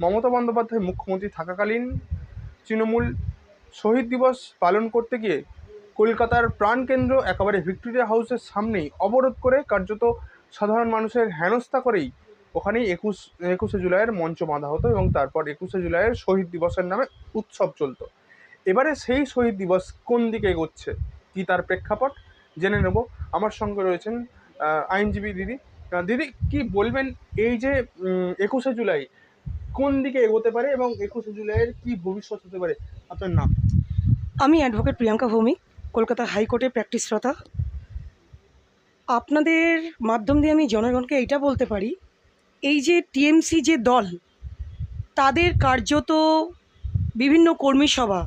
মমতা বন্দ্যোপাধ্যায় মুখ্যমন্ত্রী থাকাকালীন তৃণমূল শহীদ দিবস পালন করতে গিয়ে কলকাতার প্রাণকেন্দ্র একেবারে ভিক্টোরিয়া হাউসের সামনেই অবরোধ করে কার্যত সাধারণ মানুষের হেনস্থা করেই ওখানেই একুশে জুলাইয়ের মঞ্চ বাঁধা হতো এবং তারপর 21শে জুলাইয়ের শহীদ দিবসের নামে উৎসব চলতো। এবারে সেই শহীদ দিবস কোন দিকে এগোচ্ছে, কি তার প্রেক্ষাপট জেনে নেব। আমার সঙ্গে রয়েছেন আইনজীবী দিদি। দিদি, কি বলবেন এই যে 21শে জুলাই কোন দিকে এগোতে পারে এবং 21শে জুলাইয়ের কি ভবিষ্যৎ হতে পারে? আপনার নাম? আমি অ্যাডভোকেট প্রিয়াঙ্কা ভৌমিক, কলকাতা হাইকোর্টে প্র্যাকটিসরতা। আপনাদের মাধ্যম দিয়ে আমি জনগণকে এইটা বলতে পারি, এই যে টিএমসি যে দল, তাদের কার্যত বিভিন্ন কর্মী সভা,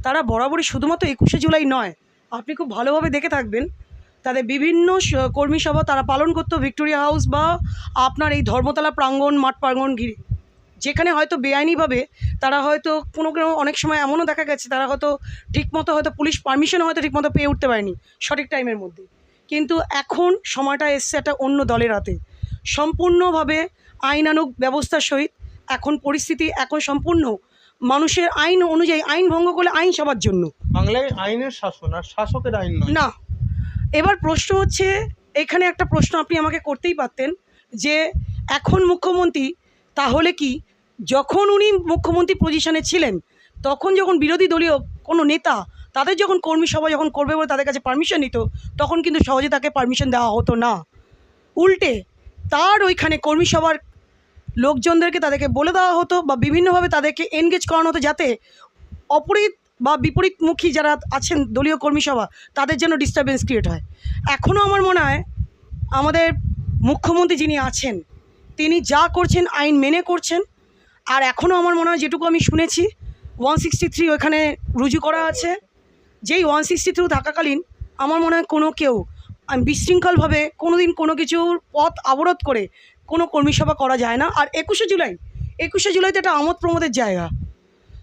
তারা বরাবরই শুধুমাত্র 21শে জুলাই নয়, আপনি খুব ভালোভাবে দেখে থাকবেন, তাদের বিভিন্ন কর্মী সভা তারা পালন করতো ভিক্টোরিয়া হাউস বা আপনার এই ধর্মতলা প্রাঙ্গণ, মাঠ প্রাঙ্গণ ঘিরে, যেখানে হয়তো বেআইনিভাবে তারা হয়তো কোনো অনেক সময় এমনও দেখা গেছে তারা হয়তো ঠিকমতো হয়তো পুলিশ পারমিশনও হয়তো ঠিকমতো পেয়ে উঠতে পারেনি সঠিক টাইমের মধ্যে। কিন্তু এখন সময়টা এসছে একটা অন্য দলের হাতে, সম্পূর্ণভাবে আইনানুগ ব্যবস্থার সহিত এখন পরিস্থিতি, এখন সম্পূর্ণ মানুষের আইন অনুযায়ী, আইন ভঙ্গ করলে আইন সবার জন্য। বাংলায় আইনের শাসন আর শাসকের আইন নয়। না, এবার প্রশ্ন হচ্ছে, এখানে একটা প্রশ্ন আপনি আমাকে করতেই পারতেন যে এখন মুখ্যমন্ত্রী, তাহলে কি যখন উনি মুখ্যমন্ত্রী পজিশনে ছিলেন তখন যখন বিরোধী দলীয় কোনো নেতা তাদের যখন কর্মী সভা যখন করবে বলে তাদের কাছে পারমিশন নিত, তখন কিন্তু সহজে তাকে পারমিশন দেওয়া হতো না। উল্টে তার ওইখানে কর্মী সভার লোকজনদেরকে তাদেরকে বলে দেওয়া হতো বা বিভিন্নভাবে তাদেরকে এনগেজ করানো হতো, যাতে অপরিত বা বিপরীতমুখী যারা আছেন দলীয় কর্মী সভা তাদের যেন ডিস্টারবেন্স ক্রিয়েট হয়। এখনও আমার মনে হয় আমাদের মুখ্যমন্ত্রী যিনি আছেন তিনি যা করছেন আইন মেনে করছেন। আর এখনও আমার মনে হয়, যেটুকু আমি শুনেছি, 163 ওখানে রুজু করা আছে। যেই 163 থাকাকালীন আমার মনে হয় কোনো কেউ বিশৃঙ্খলভাবে কোনো দিন কোনো কিছুর পথ অবরোধ করে কোনো কর্মী সভা করা যায় না। আর 21শে জুলাই তো একটা আমোদ প্রমোদের জায়গা,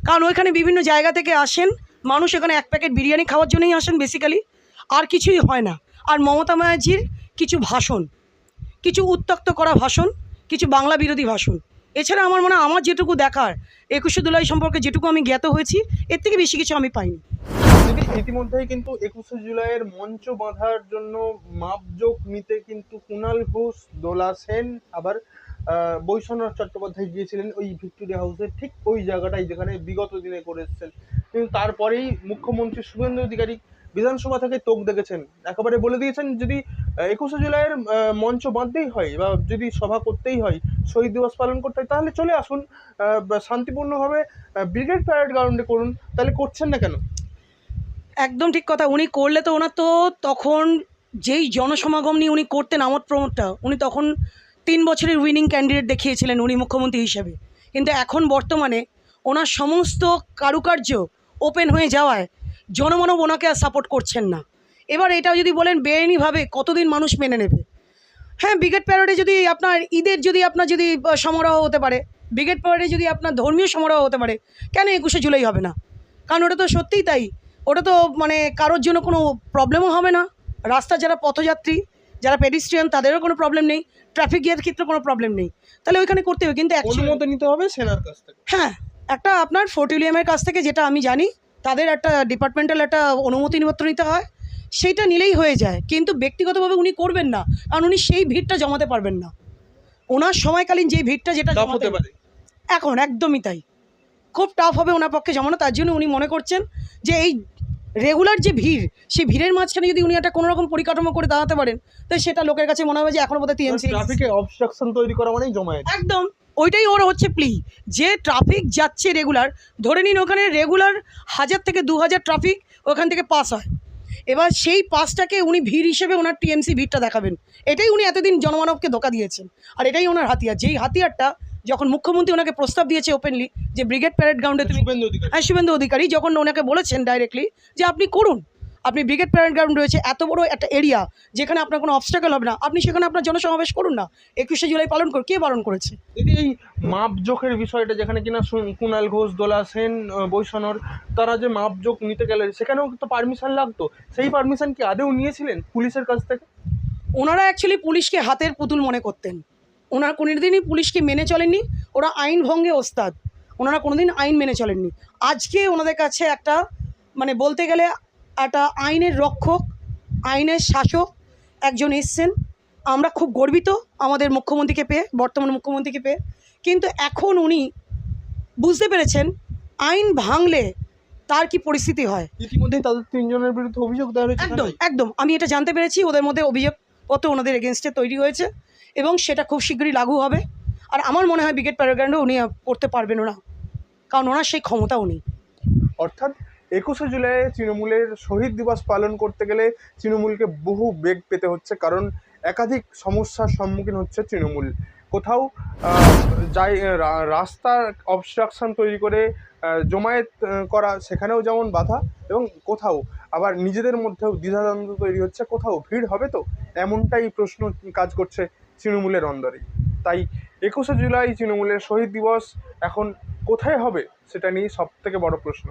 কারণ ওইখানে বিভিন্ন জায়গা থেকে আসেন মানুষ, এখানে এক প্যাকেট বিরিয়ানি খাওয়ার জন্যই আসেন বেসিক্যালি, আর কিছুই হয় না। আর মমতা ব্যানার্জির কিছু ভাষণ, কিছু উত্ত্যক্ত করা ভাষণ, কিছু বাংলা বিরোধী ভাষণ, এছাড়া আমার মনে হয় আমার যেটুকু দেখার 21শে জুলাই সম্পর্কে যেটুকু আমি জ্ঞাত হয়েছি, এর থেকে বেশি কিছু আমি পাইনি। ইতিমধ্যেই কিন্তু 21শে জুলাইয়ের মঞ্চ বাঁধার জন্য মাপজোক নিতে কিন্তু কুণাল ঘোষ, দোলা সেন, আবার বৈশ্বনাথ চট্টোপাধ্যায় গিয়েছিলেন ওই ভিক্টোরিয়া হাউসের ঠিক ওই জায়গাটাই যেখানে বিগত দিনে করে এসেছেন। কিন্তু তারপরেই মুখ্যমন্ত্রী শুভেন্দু অধিকারী বিধানসভা থেকে তোপ দেখেছেন, একেবারে বলে দিয়েছেন যদি 21শে জুলাইয়ের মঞ্চ বাঁধতেই হয় বা যদি সভা করতেই হয়, শহীদ দিবস পালন করতে হয়, তাহলে চলে আসুন শান্তিপূর্ণভাবে ব্রিগেড প্যারেড গ্রাউন্ডে করুন। তাহলে করছেন না কেন? একদম ঠিক কথা। উনি করলে তো ওনার তো তখন যেই জনসমাগম নিয়ে উনি করতেন আমোদ প্রমোদটা, উনি তখন 3 বছরের উইনিং ক্যান্ডিডেট দেখিয়েছিলেন উনি মুখ্যমন্ত্রী হিসেবে। কিন্তু এখন বর্তমানে ওনার সমস্ত কারুকার্য ওপেন হয়ে যাওয়ায় জনমানব ওনাকে আর সাপোর্ট করছেন না। এবার এটাও যদি বলেন বেআইনিভাবে কতদিন মানুষ মেনে নেবে? হ্যাঁ, ব্রিগেড প্যারেডে যদি আপনার ঈদের যদি আপনার যদি সমারোহ হতে পারে, ব্রিগেড প্যারেডে যদি আপনার ধর্মীয় সমারোহ হতে পারে, কেন 21শে জুলাই হবে না? কারণ ওটা তো সত্যিই তাই, ওটা তো মানে কারোর জন্য কোনো প্রবলেমও হবে না। রাস্তার যারা পথযাত্রী, যারা পেডিস্ট্রিয়ান, তাদেরও কোনো প্রবলেম নেই, ট্রাফিক গিয়ার ক্ষেত্রে কোনো প্রবলেম নেই। তাহলে ওইখানে করতে হবে, কিন্তু অনুমতি নিতে হবে সেনার কাছ থেকে। হ্যাঁ, একটা আপনার ফোর্ট উইলিয়ামের কাছ থেকে, যেটা আমি জানি, তাদের একটা ডিপার্টমেন্টাল একটা অনুমতিপত্র নিতে হয়, সেইটা নিলেই হয়ে যায়। কিন্তু ব্যক্তিগতভাবে উনি করবেন না, কারণ উনি সেই ভিড়টা জমাতে পারবেন না। ওনার সময়কালীন যেই ভিড়টা যেটা হতে পারে এখন একদমই তাই, খুব টাফ হবে ওনার পক্ষে জমানো। তার জন্য উনি মনে করছেন যে এই রেগুলার যে ভিড়, সেই ভিড়ের মাঝখানে যদি উনি একটা কোনোরকম পরিকাঠামো করে দাঁড়াতে পারেন, তাই সেটা লোকের কাছে মনে হবে যে এখনো বোধহয় টিএমসি ট্রাফিকে অবস্ট্রাকশন তৈরি করা মানেই জমায়েত। একদম ওইটাই ওর হচ্ছে প্লি, যে ট্রাফিক যাচ্ছে রেগুলার, ধরে নিন ওখানে রেগুলার 1000 থেকে 2000 ট্রাফিক ওখান থেকে পাস হয়। এবার সেই পাসটাকে উনি ভিড় হিসেবে ওনার টিএমসি ভিড়টা দেখাবেন, এটাই উনি এতদিন জনমানবকে ধোঁকা দিয়েছেন। আর এটাই ওনার হাতিয়ার, যেই হাতিয়ারটা যখন মুখ্যমন্ত্রী ওনাকে প্রস্তাব দিয়েছে ওপেনলি যে ব্রিগেড প্যারেড গ্রাউন্ডে তুমি, শুভেন্দু অধিকারী যখন ওনাকে বলেছেন ডাইরেক্টলি যে আপনি করুন, আপনি ব্রিগেড প্যারেড গ্রাউন্ড রয়েছে, এত বড় একটা এরিয়া যেখানে আপনার কোনো অবস্ট্যাকল হবে না, আপনি সেখানে আপনার জনসমাবেশ করুন না। 21শে জুলাই পালন কে পালন করেছে? এই মাপজোকের বিষয়টা যেখানে কিনা কুণাল ঘোষ, দোলা সেন, বৈষ্ণর, তারা যে মাপজোক নিতে গেলে সেখানেও তো পারমিশন লাগতো, সেই পারমিশন কি আদেও নিয়েছিলেন পুলিশের কাছ থেকে? ওনারা অ্যাকচুয়ালি পুলিশকে হাতের পুতুল মনে করতেন, ওনারা কোনোদিনই পুলিশকে মেনে চলেননি। ওরা আইন ভঙ্গে ওস্তাদ, ওনারা কোনোদিন আইন মেনে চলেননি। আজকে ওনাদের কাছে একটা মানে বলতে গেলে একটা আইনের রক্ষক, আইনের শাসক একজন এসছেন। আমরা খুব গর্বিত আমাদের মুখ্যমন্ত্রীকে পেয়ে, বর্তমান মুখ্যমন্ত্রীকে পেয়ে। কিন্তু এখন উনি বুঝতে পেরেছেন আইন ভাঙলে তার কি পরিস্থিতি হয়। ইতিমধ্যে তাদের 3 জনের বিরুদ্ধে অভিযোগ দেওয়া হয়েছে একদম একদম আমি এটা জানতে পেরেছি, ওদের মধ্যে অভিযোগপত্র ওনাদের এগেনস্টে তৈরি হয়েছে এবং সেটা খুব শীঘ্রই লাগু হবে। আর আমার মনে হয় ব্রিগেড প্যারাগ্রাউন্ডে উনি করতে পারবেন না, কারণ ওনার সেই ক্ষমতাও নেই। অর্থাৎ 21শে জুলাই তৃণমূলের শহীদ দিবস পালন করতে গেলে তৃণমূলকে বহু বেগ পেতে হচ্ছে, কারণ একাধিক সমস্যার সম্মুখীন হচ্ছে তৃণমূল। কোথাও রাস্তার অবস্ট্রাকশন তৈরি করে জমায়েত করা, সেখানেও যেমন বাধা, এবং কোথাও আবার নিজেদের মধ্যেও দ্বিধাদ্বন্দ্ব তৈরি হচ্ছে, কোথাও ভিড় হবে তো, এমনটাই প্রশ্ন কাজ করছে তৃণমূলের অন্দরে। তাই 21শে জুলাই তৃণমূলের শহীদ দিবস এখন কোথায় হবে সেটা নিয়ে সবথেকে বড় প্রশ্ন।